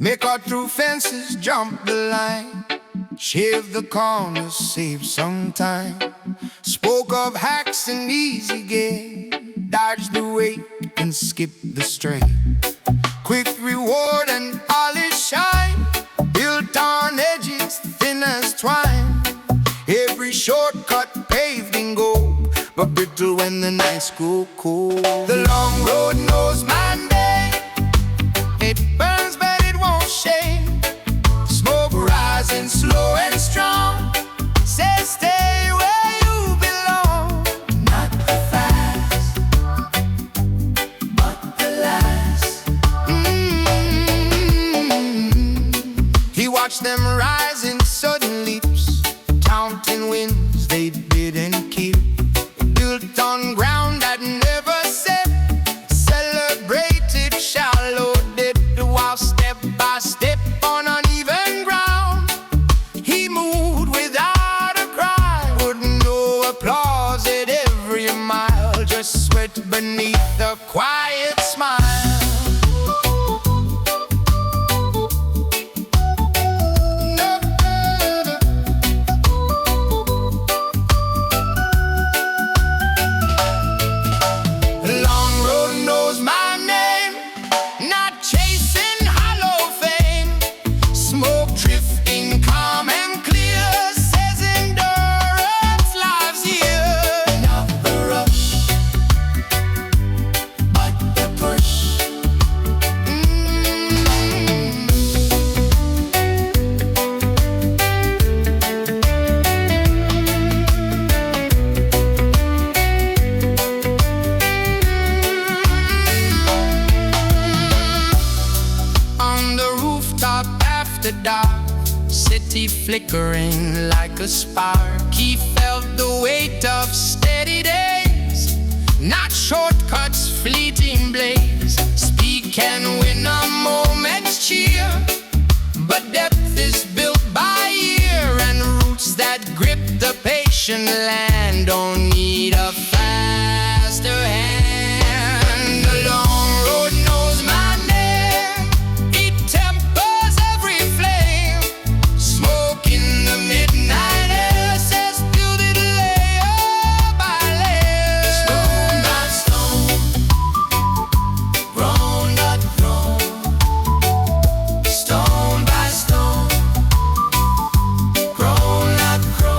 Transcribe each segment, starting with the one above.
Make cut through fences, jump the line, shave the corners, save some time. Spoke of hacks and easy gain, dodge the weight and skip the strain. Quick reward and polish shine, built on edges thin as twine. Every shortcut paved in gold, but brittle when the nights go cold. The long road knows my name, it burns but it won't shake. Smoke rising slow and strong, says stay where you belong. Not the fast, but the last. He watched them rise in sudden leaps, mountain winds they didn't keep. Built on ground that never set, celebrated shallow dip, while step by step on uneven ground. He moved without a cry, wouldn't know applause at every mile, just sweat beneath a quiet smile. Dark, city flickering like a spark. He felt the weight of steady days, not shortcuts, fleeting blaze. Speed can win a moment's cheer, but depth is built by year, and roots that grip the patient land don't need a faster hand. The long road knows my name, it tempers every flame. Smoke in the midnight air says build it layer by layer. Stone by stone, grown not grown. Stone by stone, grown not grown.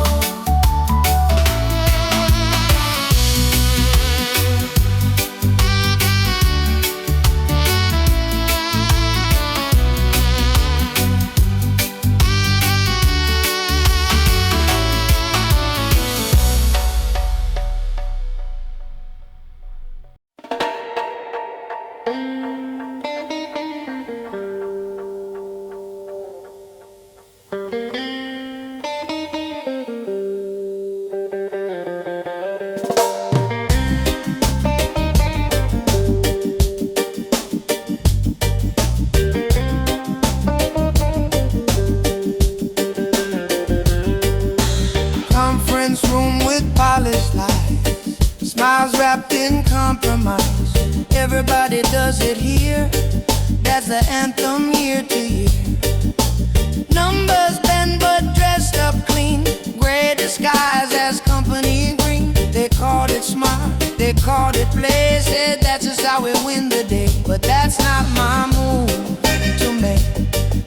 Conference room with polished lights, smiles wrapped in compromise. Everybody does it here, that's the anthem year to year. Numbers bend but dressed up clean, gray disguised as company green. They called it smart, they called it play, said that's just how we win the day. But that's not my move to make,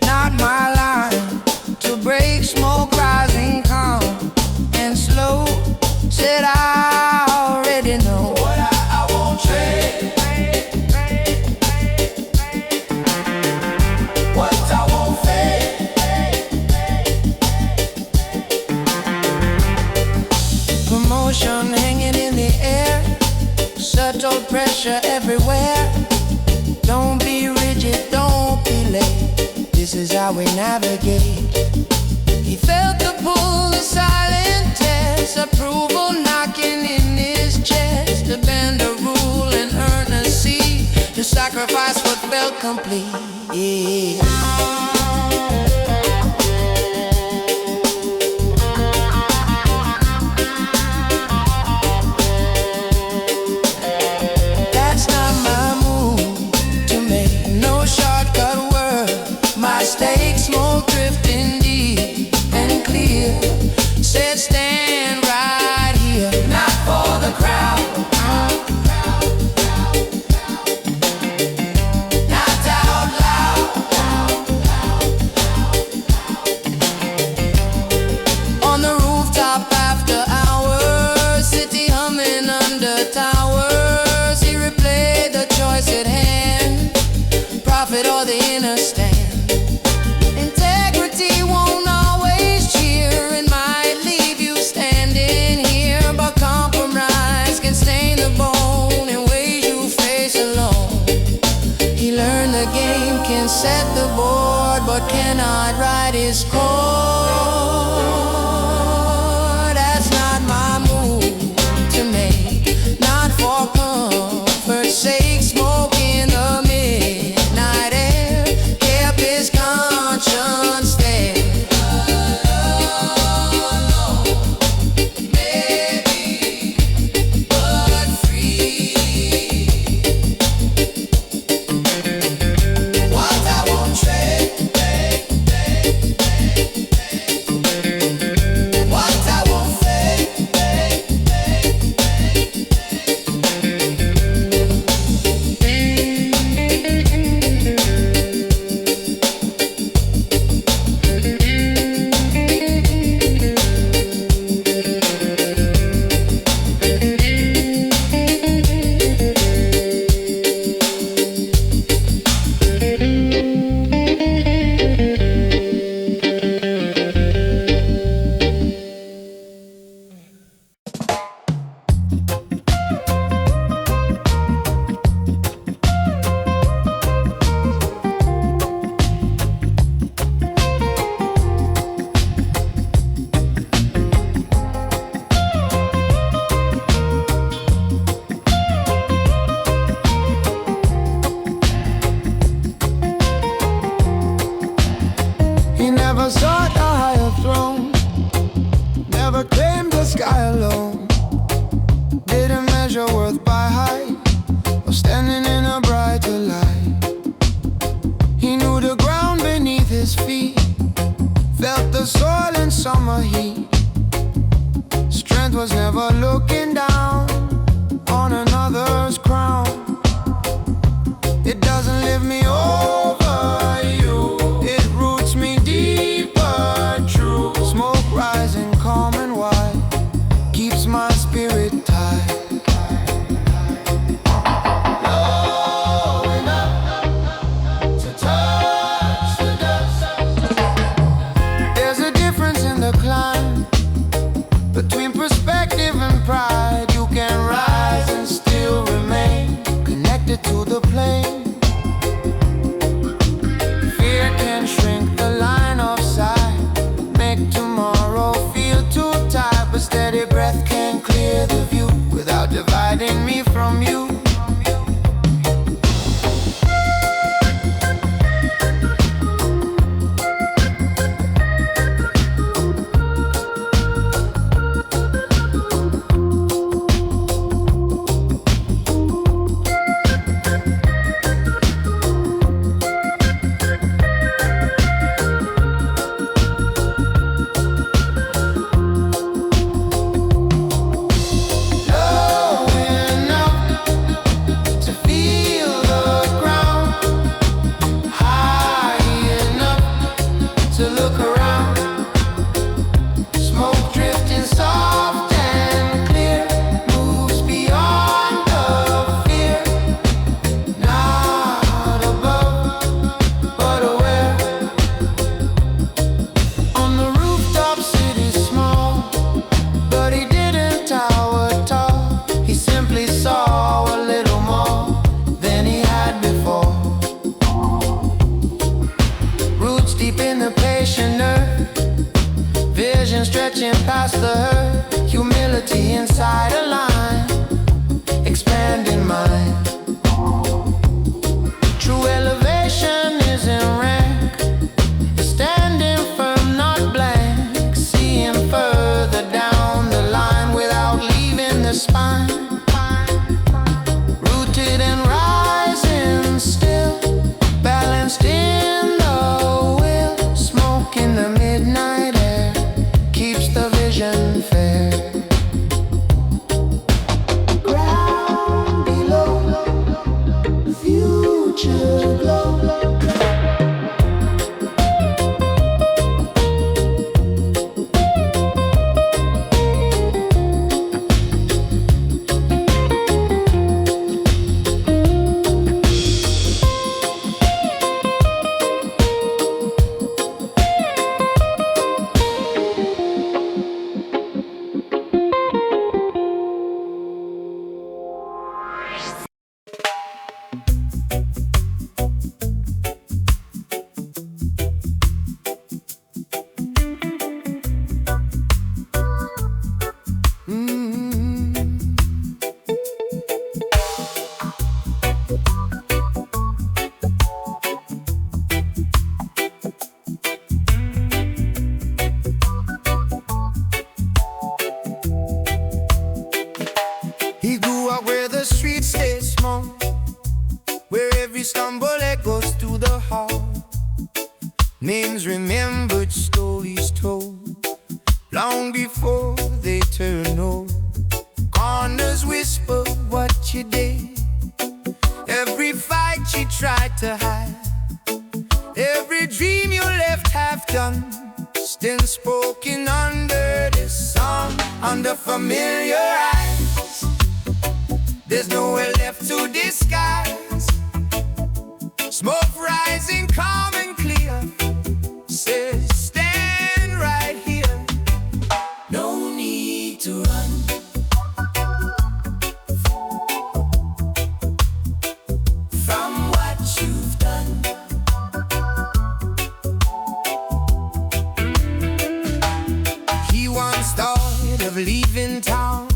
not my line to break. Smoke rising calm and slow, said I already know what I won't trade, what I won't fade. Promotion hanging in the air, subtle pressure everywhere. Don't be rigid, don't be late, this is how we navigate. He felt the pull, the silent test, approval knocking in his chest. To bend a rule and earn a seat, to sacrifice what felt complete. That's not my move to make, no shortcut word. My understand. Integrity won't always cheer and might leave you standing here, but compromise can stain the bone in ways you face alone. He learned the game can set the board, but cannot write his chord. That's not my move to make, not for comfort's sake. Smoke in the midnight air kept his conscience dead. Maybe, but free. What I won't trade. What I won't fake. He never sought a higher throne, never claimed the sky alone. Didn't measure worth by height or standing in a brighter light. He knew the ground beneath his feet, felt the soil in summer heat. Strength was never looking down on another's crown. It doesn't lift me over you, it roots me deeper, true. Smoke rising calm and wide keeps my spirit tight. Low enough to touch the dust. There's a difference in the climb between perspective and pride. You can rise and still remain connected to the plane. Fear can shrink the line of sight, make tomorrow feel too tight, but steady breath can clear the view without dividing me from you. Stretching past the hurt, humility inside a line, expanding mind. True elevation isn't rank, standing firm, not blank, seeing further down the line without leaving the spine. Rooted and rising still, balanced in the will, smoke in the midnight air keeps the vision fair. Names remembered, stories told, long before they turn old. Corners whisper what you did, every fight you tried to hide, every dream you left half done, still spoken under this song, under familiar eyes. There's nowhere left to disguise. Smoke rising calm and clear, says stand right here. No need to run from what you've done. He once thought of leaving town,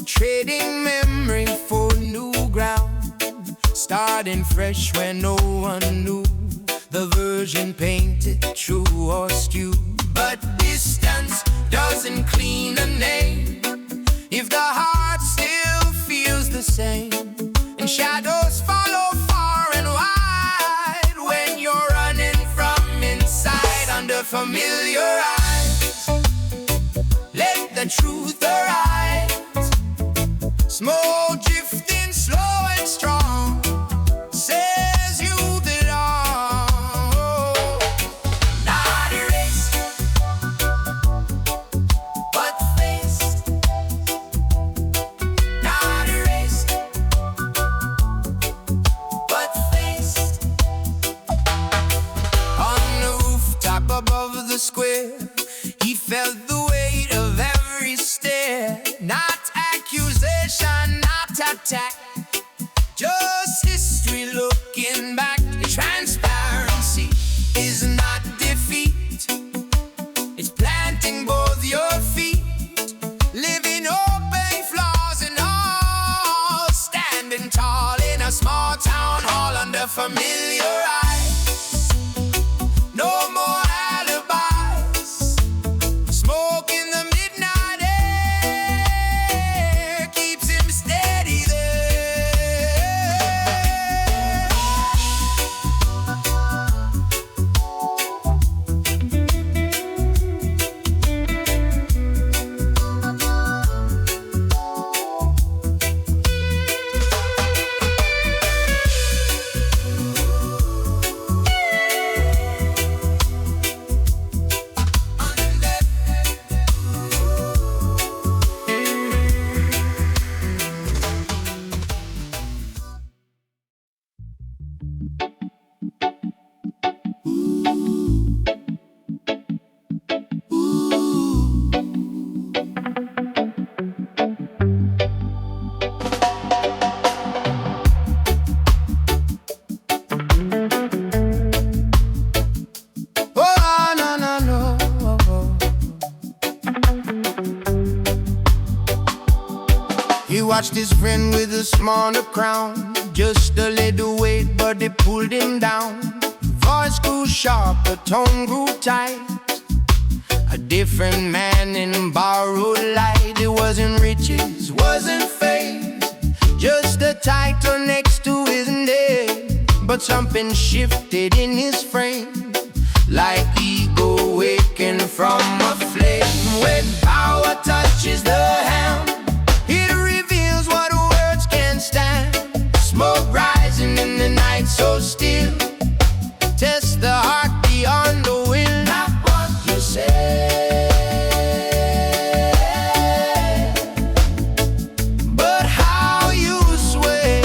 trading memory for new ground, starting fresh where no one knew the version painted, true or skewed. But distance doesn't clean a name if the heart still feels the same, and shadows follow far and wide when you're running from inside. Under familiar eyes, let the truth arise. Smoke drifting slow and strong, says you belong. Not erased, but faced. Not erased, but faced. On the rooftop above the square, he felt the weight of every stare. Not accusation, not attack, just history looking back. Transparency is not defeat, it's planting both your feet, living open, flaws and all, standing tall in a small town hall under familiar eyes. No more alibis, smoke in the midnight air keeps him steady there. He watched his friend with a smaller crown, just a little weight, but it pulled him down. Voice grew sharp, the tone grew tight. A different man in borrowed light. It wasn't riches, wasn't fame, just a title next to his name. But something shifted in his frame, like ego waking from a flame. When power touches the hand, it reveals what words can't stand. Smoke rising in the night so still, test the heart beyond the will. Not what you say, but how you sway.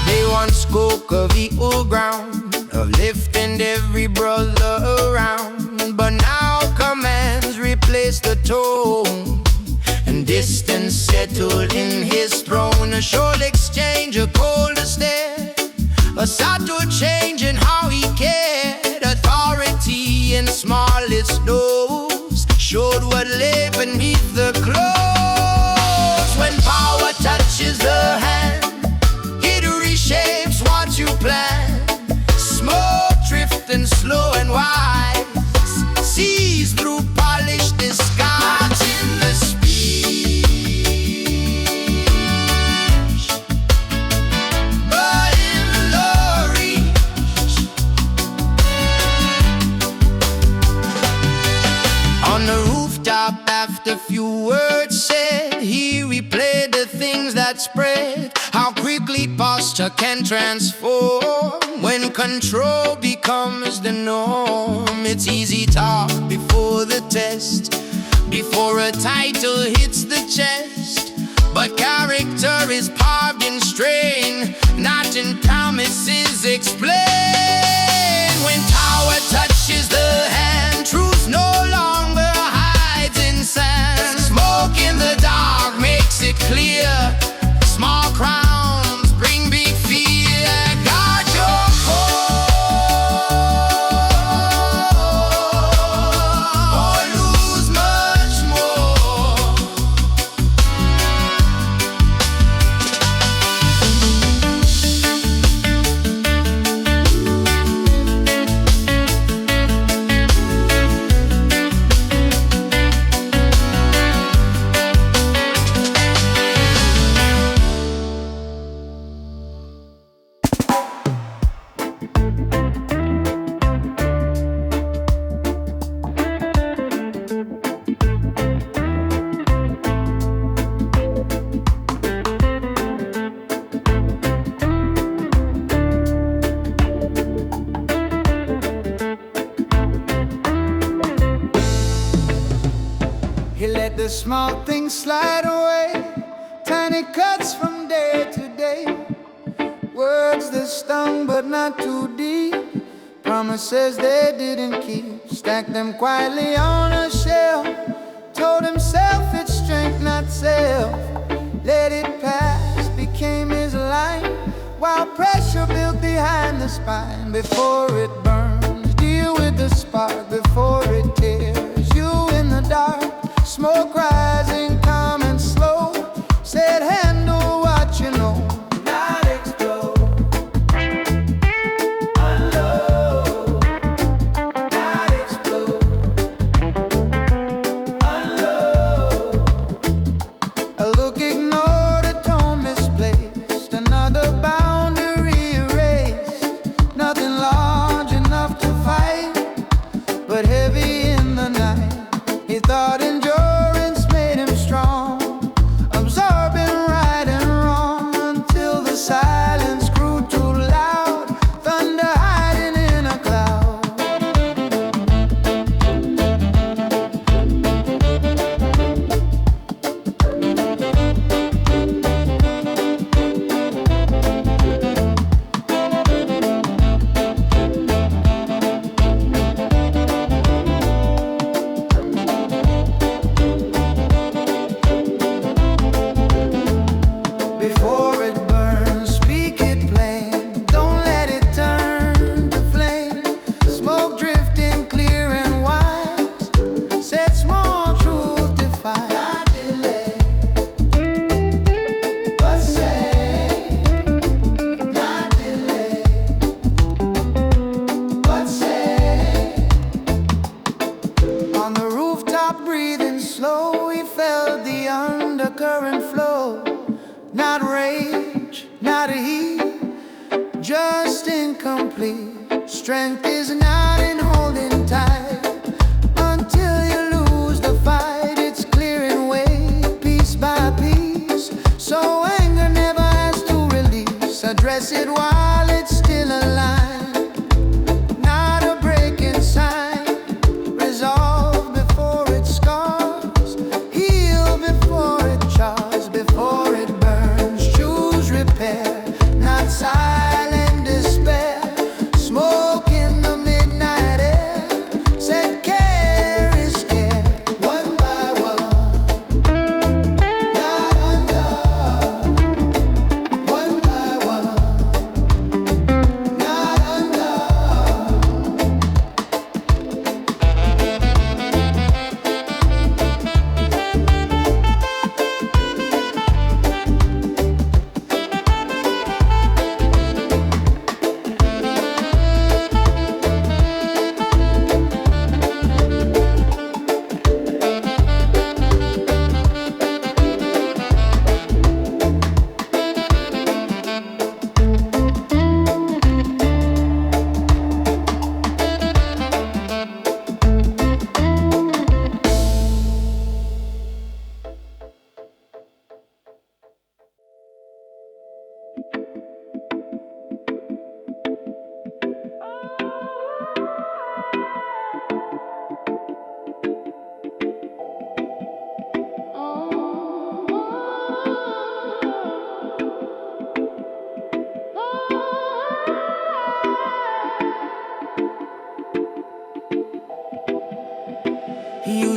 They once spoke of equal ground, of lifting every brother around. But now commands replace the tone, and distance settled in his throne. A short exchange, a colder stare, a subtle change in how he cared. Authority in smallest dose showed what lay beneath the clothes. When power touches the hand, it reshapes what you plan. Smoke drifting slow and wide, sees through polished disguise. Not in the speech, but in posture can transform when control becomes the norm. It's easy talk before the test, before a title hits the chest. But character is carved in strain, not in promises explained. When power touches the hand, truth no longer hides in sand. Smoke in the dark makes it clear. Small crowns bring big fear. Guard your core or lose much more. He let the small things slide away, tiny cuts from day to day. Words that stung but not too deep, promises they didn't keep. Stacked them quietly on a shelf, told himself it's strength, not self. Let it pass became his line, while pressure built behind the spine. Before it burns, deal with the spark. Before it tears you in the dark. Smoke rising, calm and slow. Said handle what you know, not explode. Unload, not explode. Unload. A look ignored, a tone misplaced, another boundary erased. Nothing large enough to fight, but heavy in the night. He thought endurance made him strong, absorbing right and wrong, until the silence grew too loud. Thunder hiding in a cloud. Before it burns, speak it plain. Don't let it turn to flame. Smoke drifting clear and wise. Set small truth defined. Not delay, but say. Not delay, but say. On the rooftop, breathing slow, he felt the undercurrent flow. Not rage, not a heat, just incomplete. Strength is not in holding tight until you lose the fight. It's clearing way, piece by piece, so anger never has to release. Address it while it's still alive, not a breaking sign. Resolve before it scars, heal before it chars. Before it burns, choose repair, not silent despair. Smoke in the midnight air, said care is care. One by one, not undone. One by one, not undone.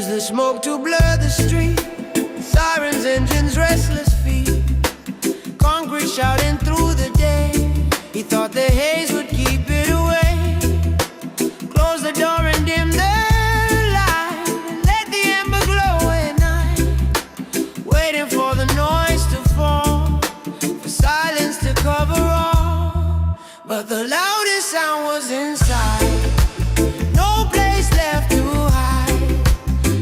the smoke to blur the street. Sirens, engines, restless feet. Concrete shouting through the day. He thought the haze would keep it away. Close the door and dim the light, and let the ember glow at night. Waiting for the noise to fall, for silence to cover all. But the loudest sound was inside. No place left to hide.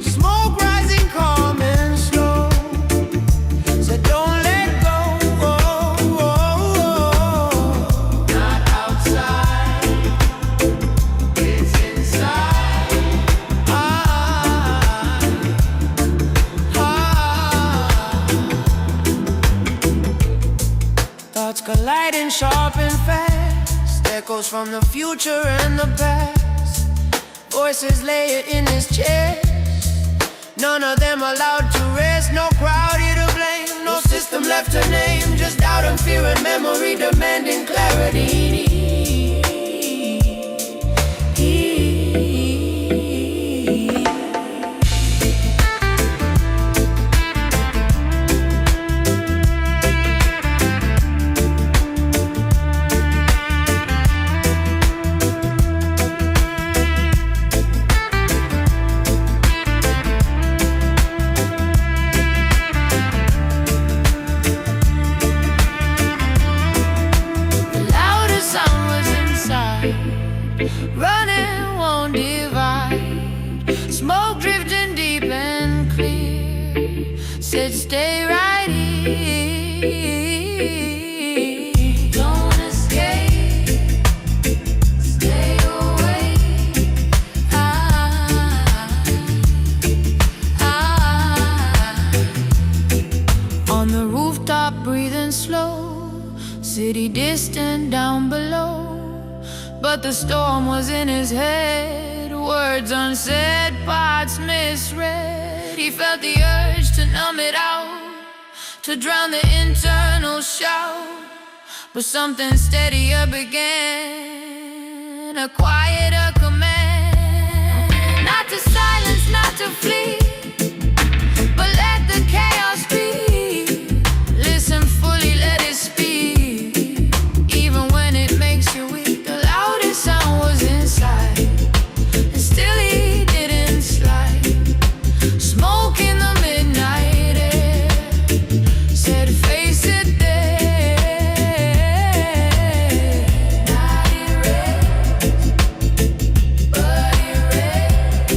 Smoke rising calm and slow. So don't let go. Not outside, it's inside. Thoughts colliding sharp and fast. Echoes from the future and the past. Voices layered in his chest. None of them allowed to rest. No crowd here to blame. No system left to name. Just doubt and fear and memory demanding clarity. Running won't divide. Smoke drifting deep and clear. Said stay right here. Don't escape. Stay away. On the rooftop breathing slow. City distant down below. But the storm was in his head. Words unsaid, parts misread. He felt the urge to numb it out, to drown the internal shout. But something steadier began, a quieter command. Not to silence, not to flee, but let the chaos be. Listen fully, let it speak. Even when it makes you weak. Sound was inside, and still he didn't slide. Smoke in the midnight air, said face it there. Not erased, but erased.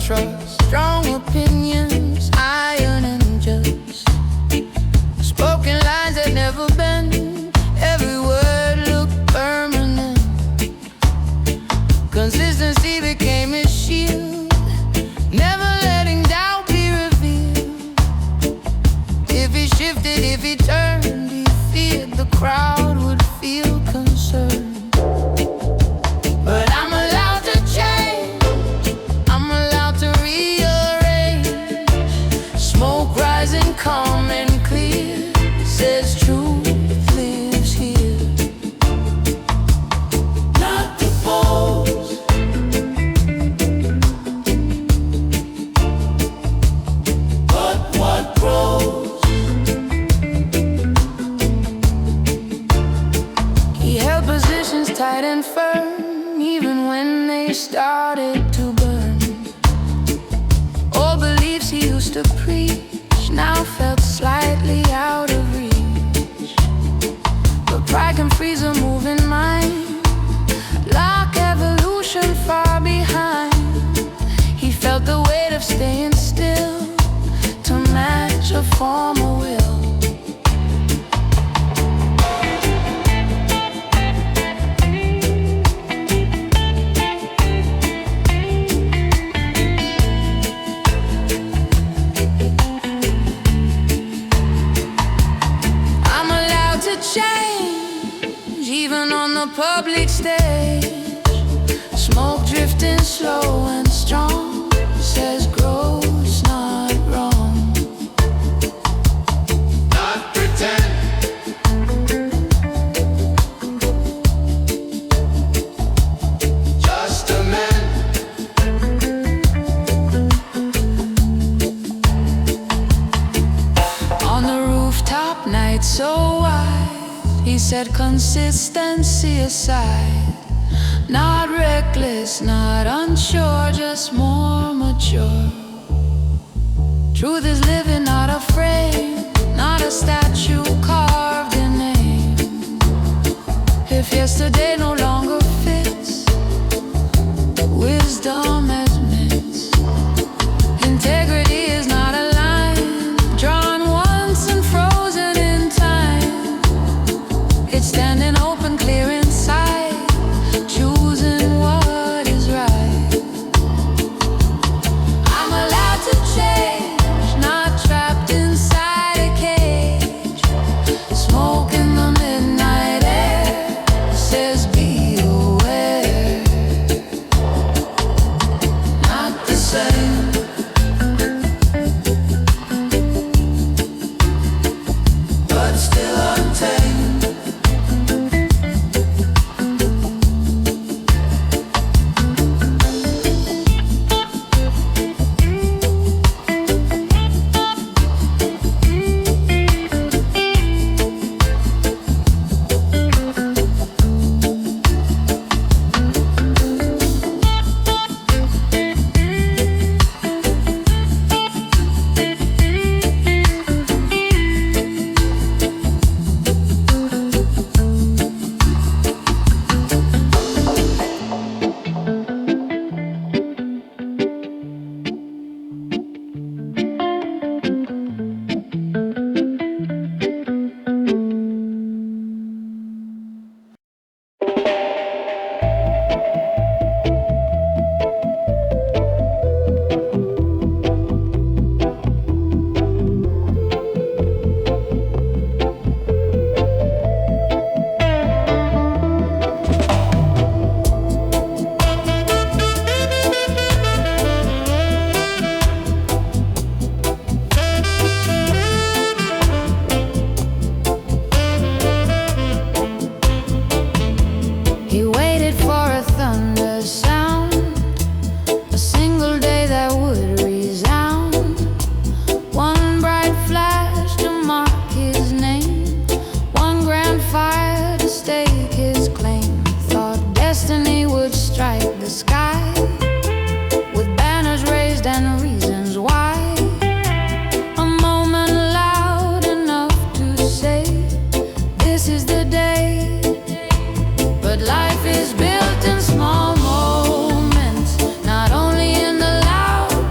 trust. Strong opinions, iron and just. Spoken lines that never bend. Every word looked permanent. Consistency became his shield, never letting doubt be revealed. If he shifted, if he turned, he feared the crowd would feel concerned. But I'm allowed to change, I'm allowed to rearrange. Smoke rising calm and clear, says truth lives here. Not the pose, but what grows. He held positions tight and firm, even when they started to burn. All beliefs he used to preach now felt slightly out of reach. But pride can freeze a moving mind, lock evolution far behind. He felt the weight of staying still to match a former will. Change, even on the public stage. Smoke drifting slow and strong, says growth's not wrong. Not pretend, just amend. On the rooftop, night so wide, he said consistency aside. Not reckless, not unsure, just more mature. Truth is living, not a frame, not a statue carved in name. If yesterday no longer fits, wisdom admits. Integrity is not a line drawn once and frozen in time. It's standing open, clear inside, choosing what is right. I'm allowed to change, not trapped inside a cage. Smoke in the midnight air says be aware. Not the same, but still untamed. Life is built in small moments, not only in the loud.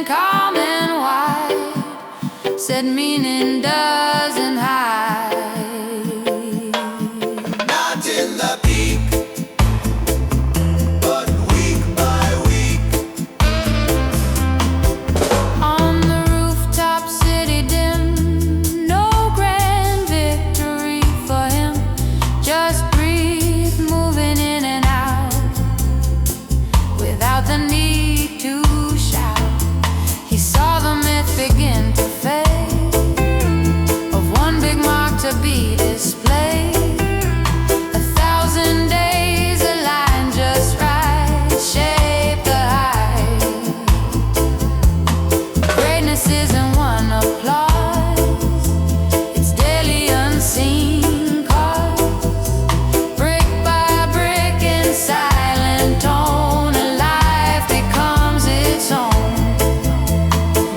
calm and wide, said meaning doesn't hide. Not in the peak, but week by week. On the rooftop, city dim, no grand victory for him. Just breathe, moving in and out, without the need to shout. He saw the myth begin to fade, of one big mark to be displayed. 1,000 days aligned just right, shape the height. Greatness isn't one applause, it's daily unseen cause. Brick by brick in silent tone, a life becomes its own.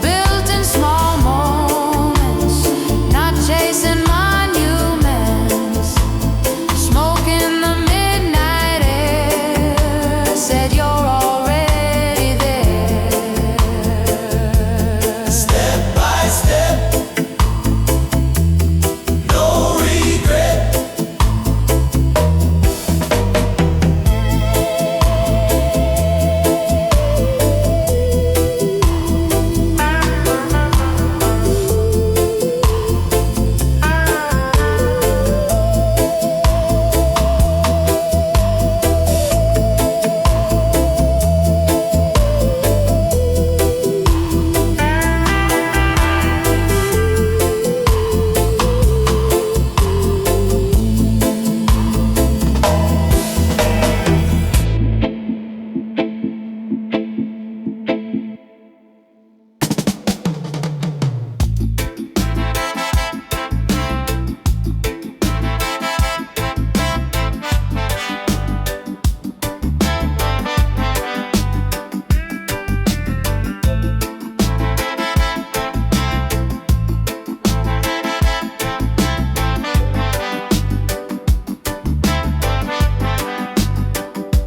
Built in small moments, not chasing monuments. Smoke in the midnight air, said you're already there. Step by step, no regret.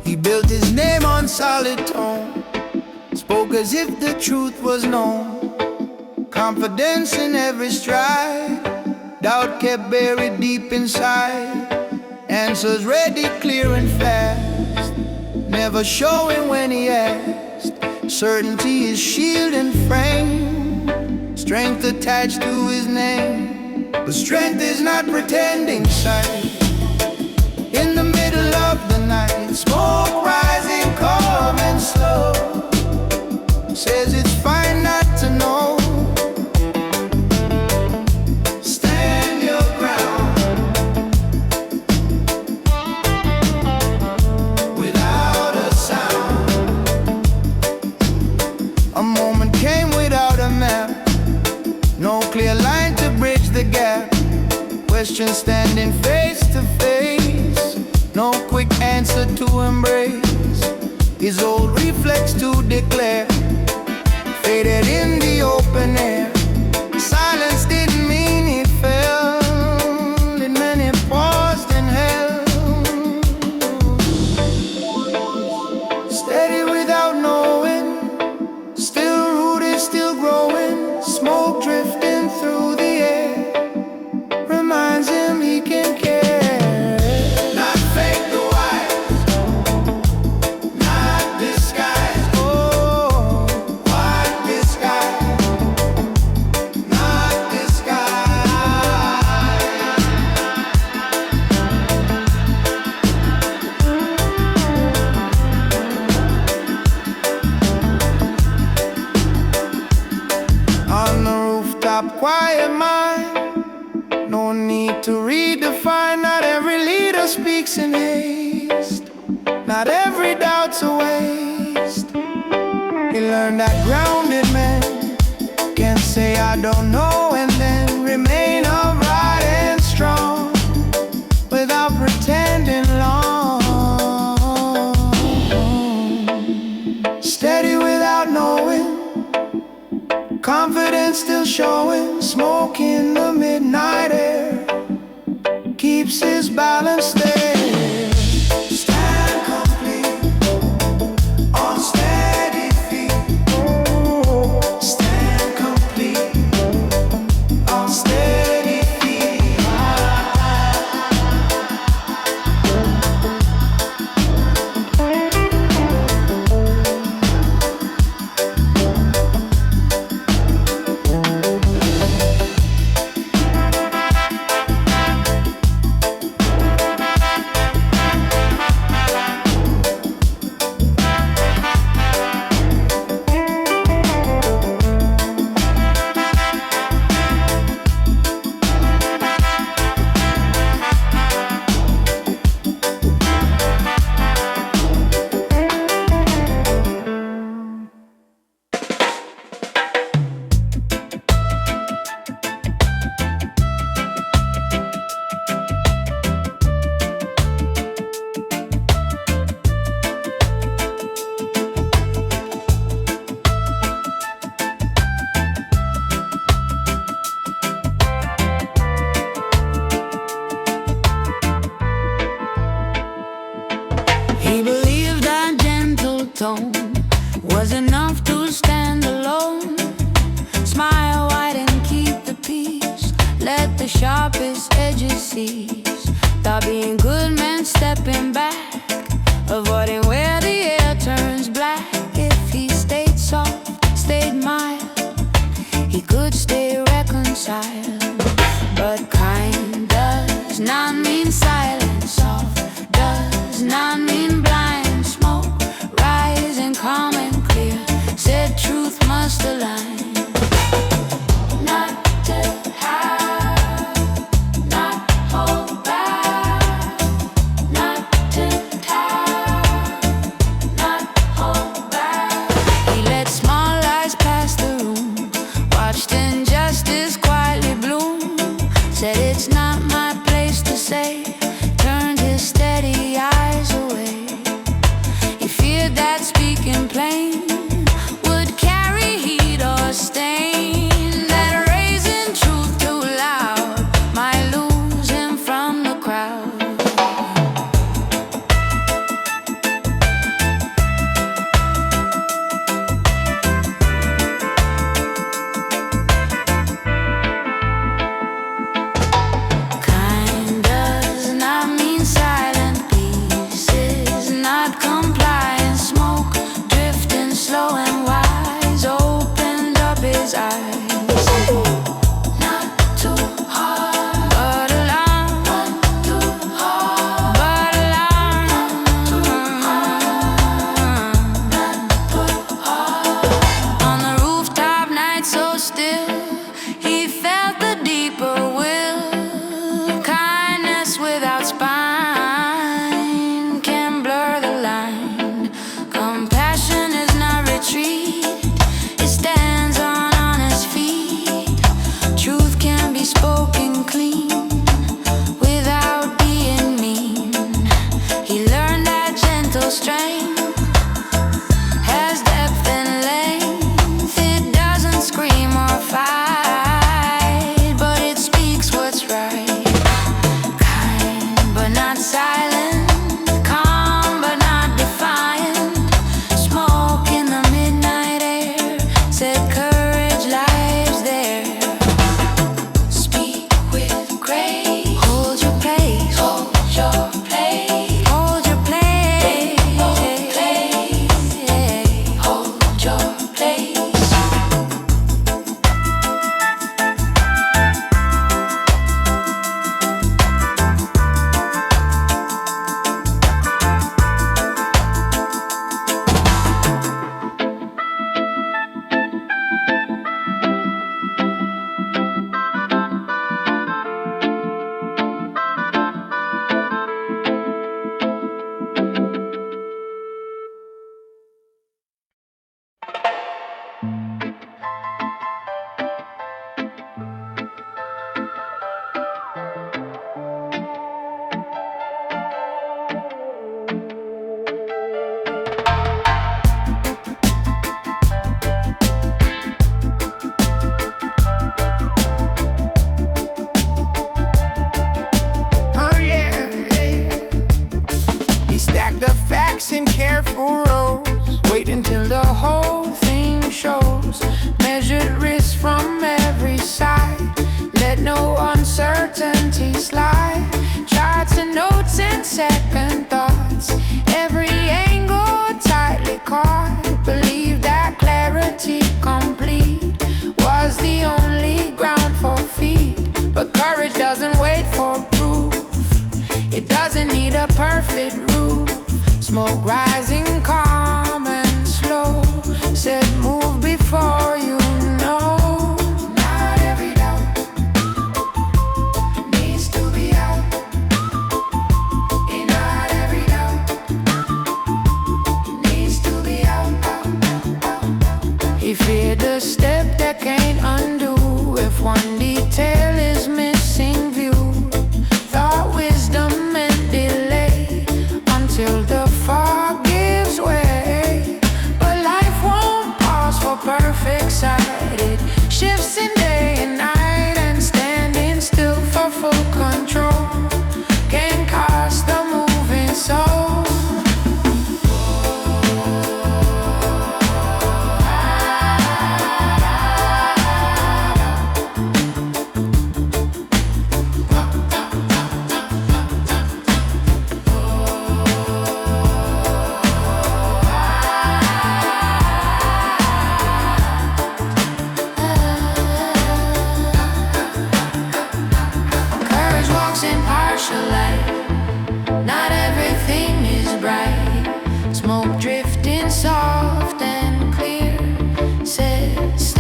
He built his name on solid tone, spoke as if the truth was known. Confidence in every stride, doubt kept buried deep inside. Answers ready, clear and fast, never showing when he asked. Certainty is shield and frame, strength attached to his name. But strength is not pretending sight. In the middle of the night, smoke rising calm and slow, says it's fine not to know. Stand your ground without a sound. A moment came without a map, no clear line to bridge the gap. Questions standing face to face, no quick answer to embrace. His old reflex to declare faded in the open air. Silence didn't mean he fell, it meant he paused and held. Steady without knowing, still rooted, still growing. Smoke drifting through the air reminds him he can care. Not fake the wise, not disguise. Oh, what disguise, not disguise. On the rooftop, quiet mind, no need to redefine. Not every leader speaks in haste, not every doubt's a waste. He learned that grounded men can say I don't know and then remain upright and strong without pretending long. Steady without knowing, confidence still showing. Smoke in the midnight air keeps his balance there. Stand complete on steady feet, tone was enough to stand alone. Smile wide and keep the peace. Let the sharpest edges cease. Thought being good meant stepping back, avoiding where the air turns black. If he stayed soft, stayed mild, he could stay reconciled. But kind does not mean silence. Soft does not mean blind. Smoke rising calm and clear. Said truth must align. Not to hide, not hold back. Not to tie, not hold back. He let small lies pass the room. Watched injustice quietly bloom. Said it's not my place to say. Turned his steady eyes away. He feared that speaking plain would carry heat or stain. That raising truth too loud might lose him from the crowd. Kind does not mean silent. Peace is not compliance. Smoke drifting slow and wise opened up his eyes. Not too hard, but alarm. Not too hard, but alarm. Not too hard, not too hard. On the rooftop, night so still, he felt the deeper will. Kindness without spine can blur the line. Compassion is not retreat. It stands on honest feet. Truth can be spoken clean without being mean. He learned that gentle strength has depth and length. It doesn't scream or fight.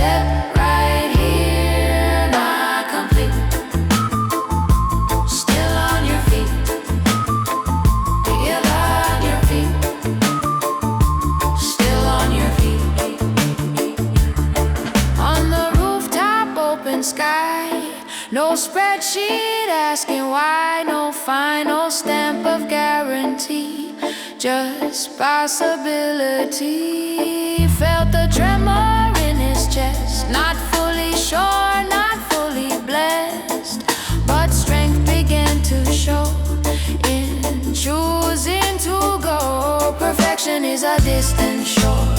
step right here, not complete. Still on your feet, still on your feet, still on your feet. On the rooftop, open sky, no spreadsheet asking why, no final stamp of guarantee, just possibility. Felt the tremor in his chest, not fully sure, not fully blessed, but strength began to show in choosing to go. Perfection is a distant shore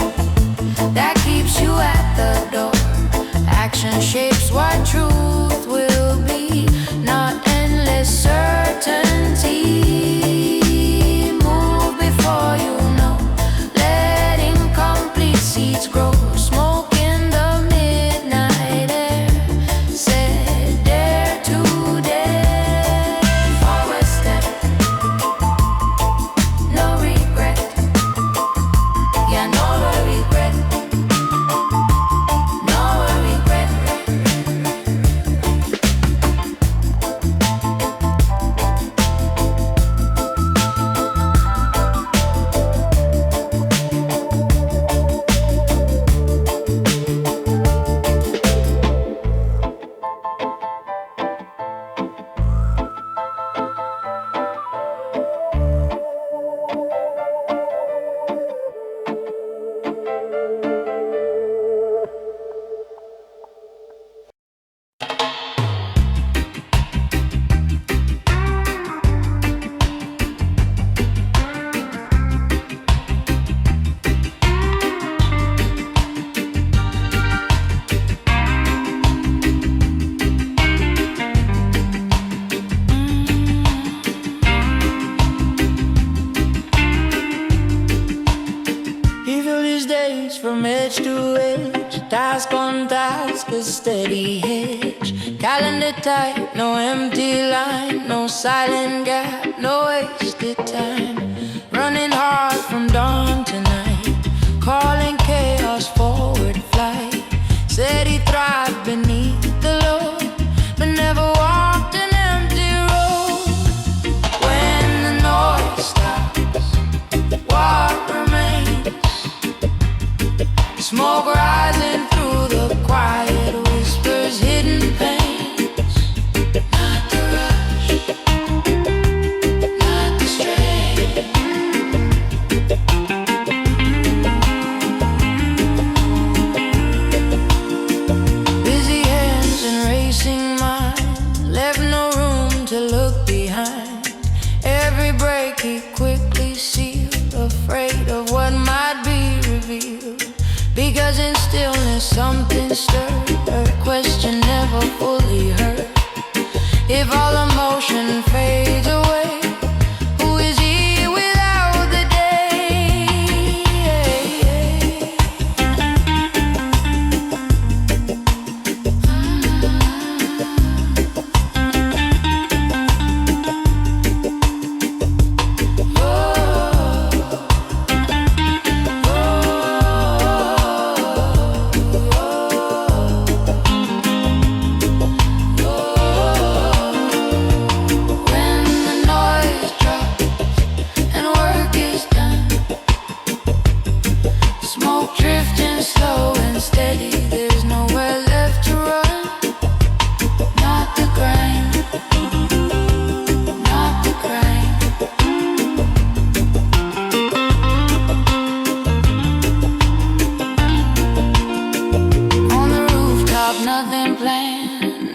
that keeps you at the door. Action shapes what truth will be, not endless certainty. Move before you know, let incomplete seeds grow. Smoke in the midnight air, said dare to dare. Forward step, no regret. Yeah, no regret. No regret. From edge to edge, task on task, a steady hedge. Calendar tight, no empty line, no silent gap, no wasted time. Running hard from dawn to night, calling chaos forward flight. Said he thrived beneath the load, but never walked an empty road. When the noise stops, what remains? Smoke rising through the quiet whispers, hidden pains. Not the rush, not the strain. Busy hands and racing mind left no room to look behind. Every break he quickly sealed, afraid of what might be revealed. Because in stillness something stirred, a question never fully heard. If all emotion fades away, who is he without the day?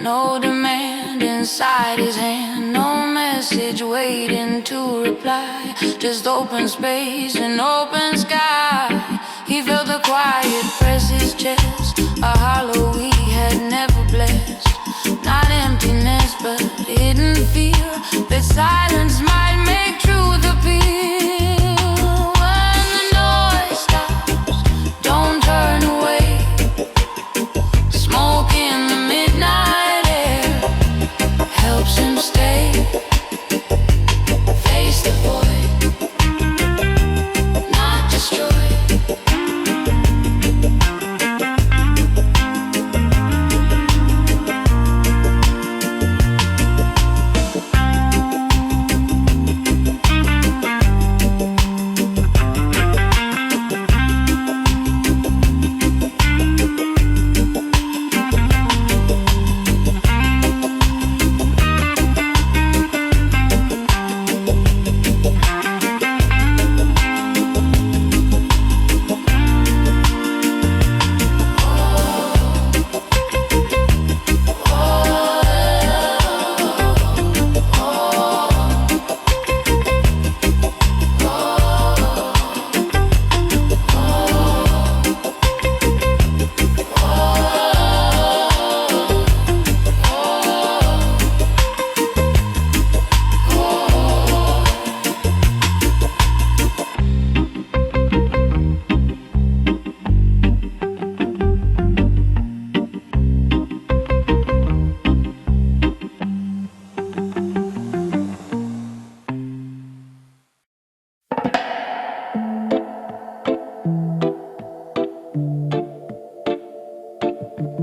No demand inside his hand, no message waiting to reply. Just open space and open sky. He felt the quiet press his chest, a hollow he had never blessed. Not emptiness, but hidden fear that silence might make truth appear. When the noise stops, don't turn away. Smoke in the midnight air helps him stay. Face the void, not destroy.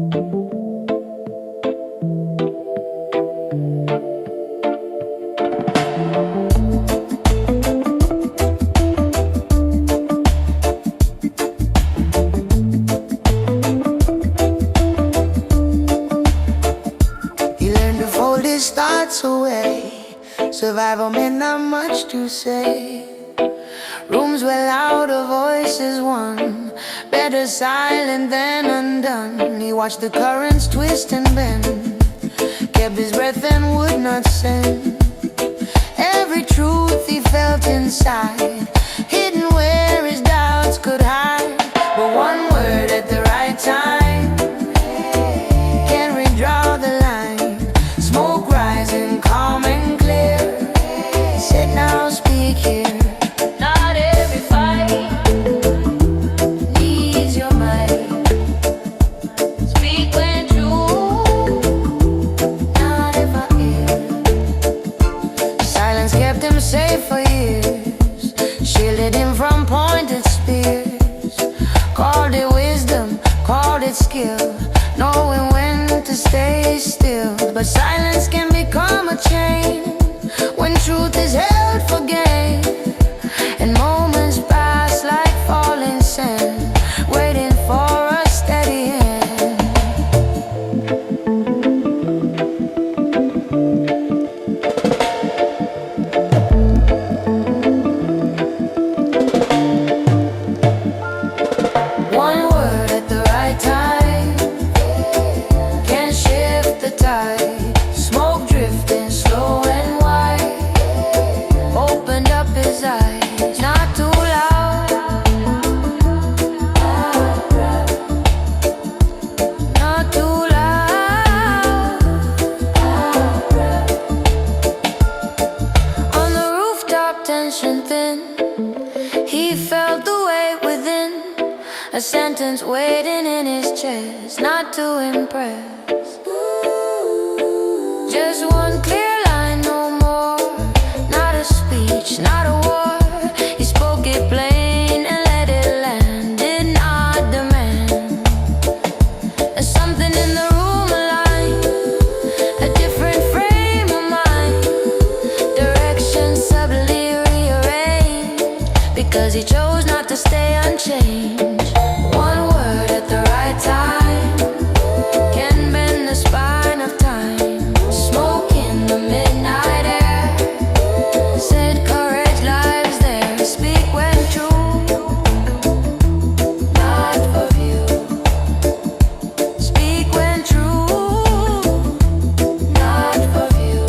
He learned to fold his thoughts away. Survival meant not much to say. Rooms where louder voices won, better silent than undone. He watched the currents twist and bend, kept his breath and would not send every truth he felt inside, hidden where his doubts could hide. But one word at the right time can redraw the line. Smoke rising, calm and clear. Said now speak here. Not every fight needs your might. Speak when true, not if I hear. Silence kept him safe for years, shielded him from pointed spears. Called it wisdom, called it skill, knowing when to stay still. But silence can become a chain when truth is held for gain, and moments pass like falling sand, waiting for a steady hand. One word at the right time can shift the tide. Smoke drifting slow and wide, opened up his eyes. Not too loud, not too loud. On the rooftop, tension thin, he felt the weight within. A sentence waiting in his chest, not to impress. Just one clear line, no more. Not a speech, not a war. He spoke it plain and let it land. Did not demand. There's something in the room aligned, a different frame of mind. Direction subtly rearranged, because he chose not to stay unchanged. One word at the right time can bend the spine of time. Smoke in the midnight air, said courage lies there. Speak when true, not for view. Speak when true, not for view.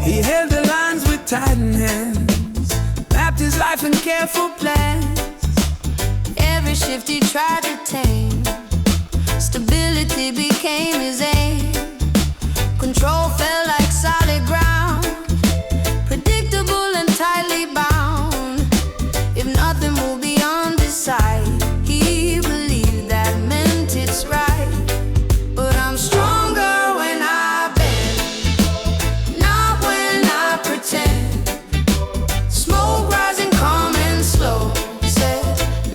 He held the lines with tightened hands, mapped his life in careful plans. Every shift he tried to tame, stability became his aim. Control felt like solid ground, predictable and tightly bound. If nothing moved beyond his sight, he believed that meant it's right. But I'm stronger when I bend, not when I pretend. Smoke rising calm and slow, said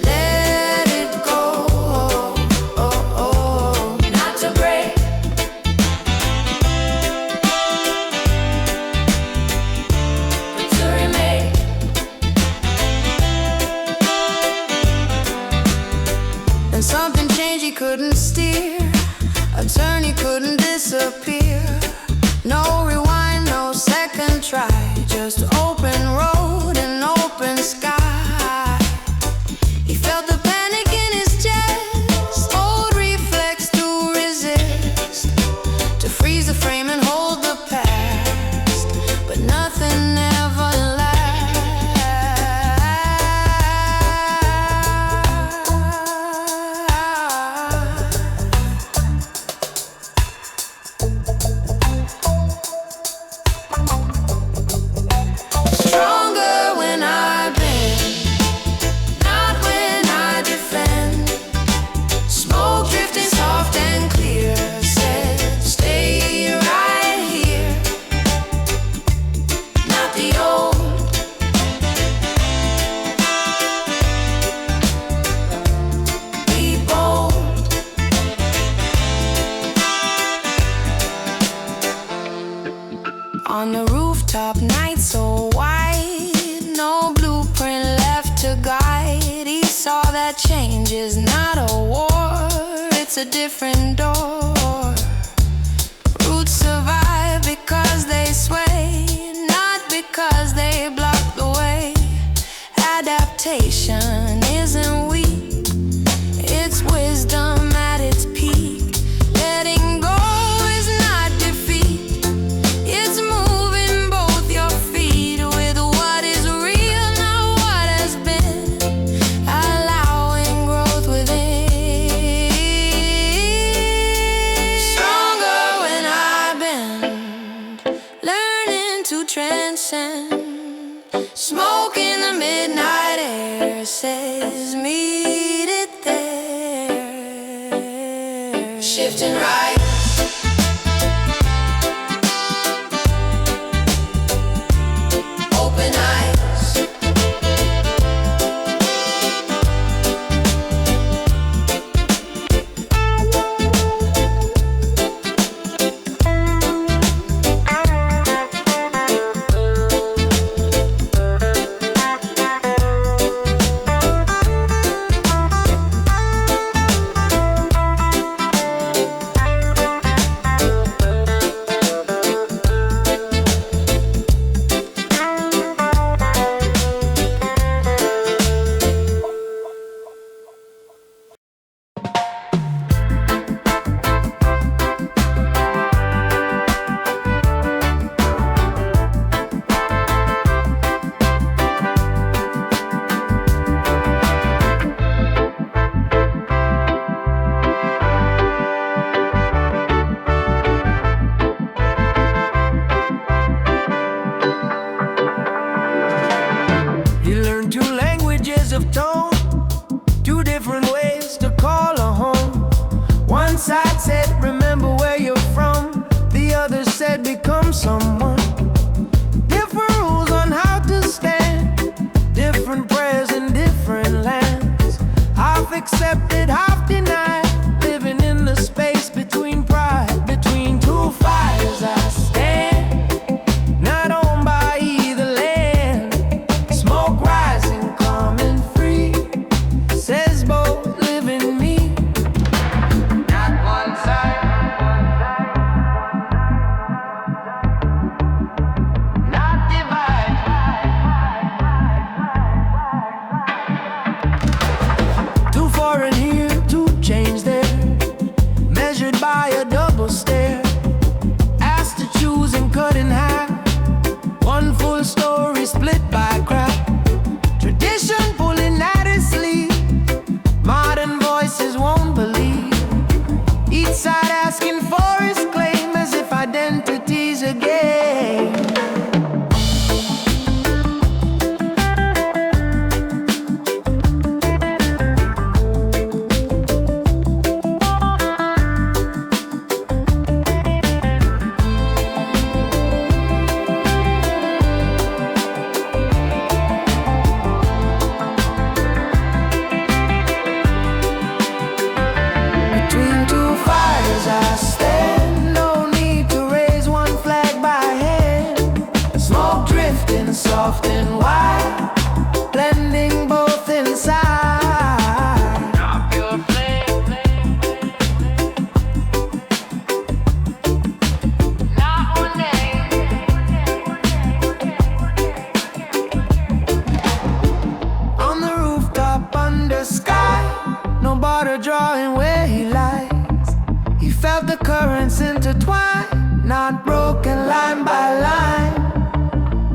let it go. Not to break, a different door. Roots survive because they sway, not because they block the way. Adaptation isn't weak, it's wisdom at its peak. Letting go is not defeat, it's moving both your feet with what is real, not what has been. Allowing growth within. Stronger when I bend, learning to transcend. Smoke in the midnight air says meet it there. Shifting right, open eyes. Of tone, two different ways to call a home. One side said remember where you're from, the other said become someone. Different rules on how to stand, different prayers in different lands. Half accepted, half denied, living in the space between pride. Between two fires I stand, not owned by either land. Smoke rising, coming free, says both live in me. Not one side, not divide. Too foreign here, to change there, measured by a double stare. Asked to choose and cut in half, one full story split by crack. Tradition pulling at its sleeve, modern voices won't believe. Each side asking for its claim as if identity's a game. Between two fires I stand, no need to raise one flag by hand. Smoke drifting soft and wide, blending both inside. Not pure flame, not one day. On the rooftop under sky, no border drawing where he lies. He felt the currents intertwine, not broken line by line.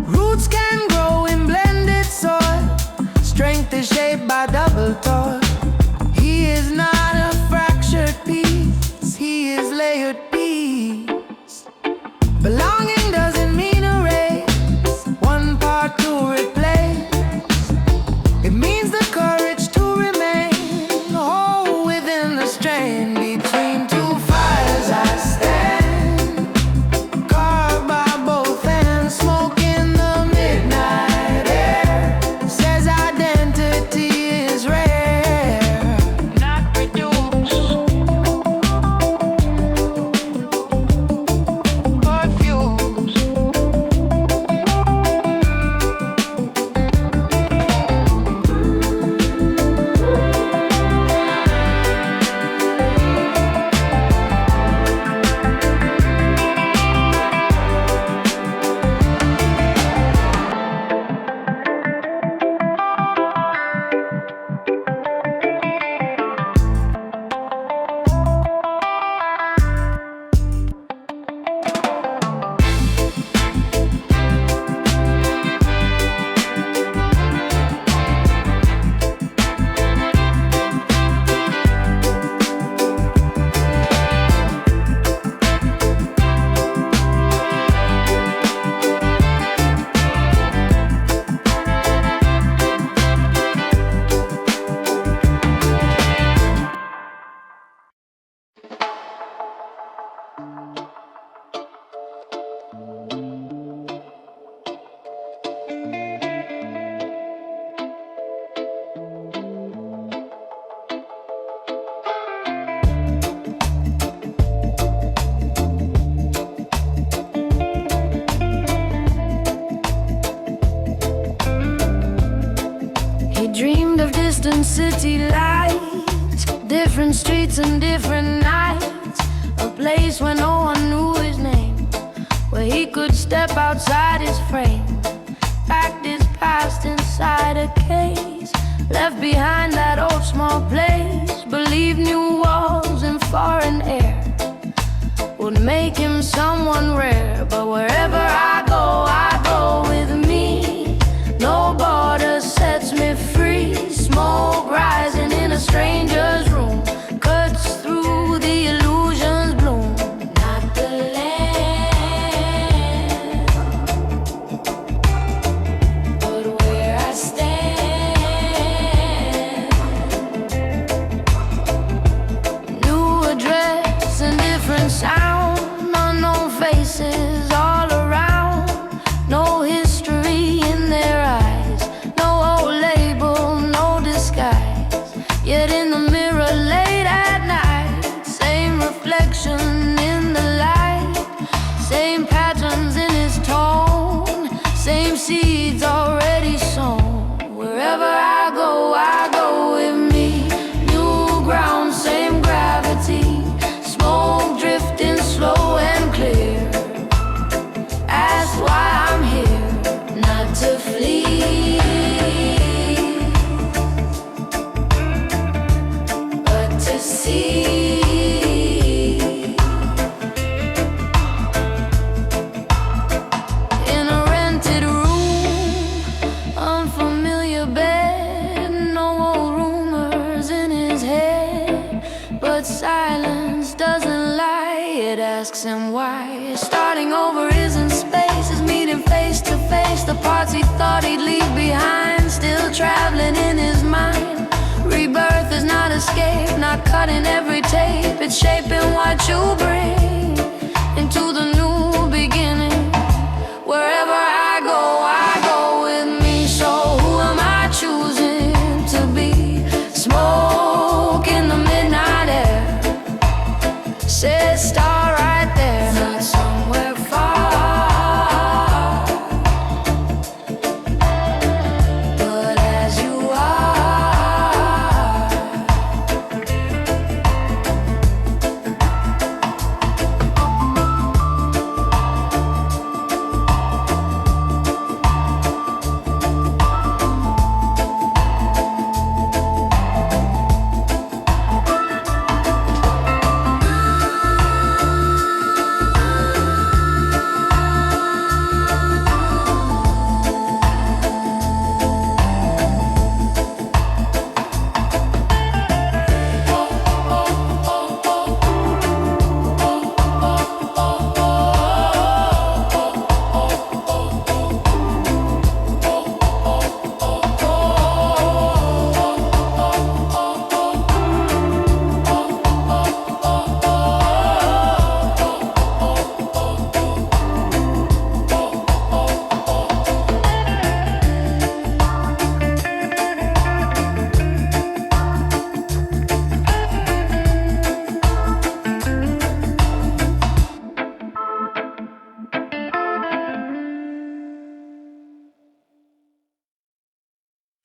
Roots can grow in blended soil, dreamed of distant city lights, different streets and different nights, a place where no one knew his name, where he could step outside his frame, packed his past inside a case, left behind that old small place, believed new walls and foreign air would make him someone rare. But wherever I go with me. No border sets me free. Smoke rising in a stranger's room cuts through the illusion's bloom. Not the land, but where I stand. New address and different sound, unknown faces all around. No history in their eyes, no old label, no disguise. Yet in the mirror late at night, same reflection in the light, same patterns in his tone, same seeds already sown. Wherever I go with me. New ground, same gravity, smoke drifting slow and clear. Ask why I'm here, not to flee, but to see. In a rented room, unfamiliar bed, no old rumors in his head, but silence doesn't lie. It asks him why. Starting over isn't space, is meeting face to face. The parts he thought he'd leave behind, still traveling in his mind. Rebirth is not escape, not cutting every tape. It's shaping what you bring into the new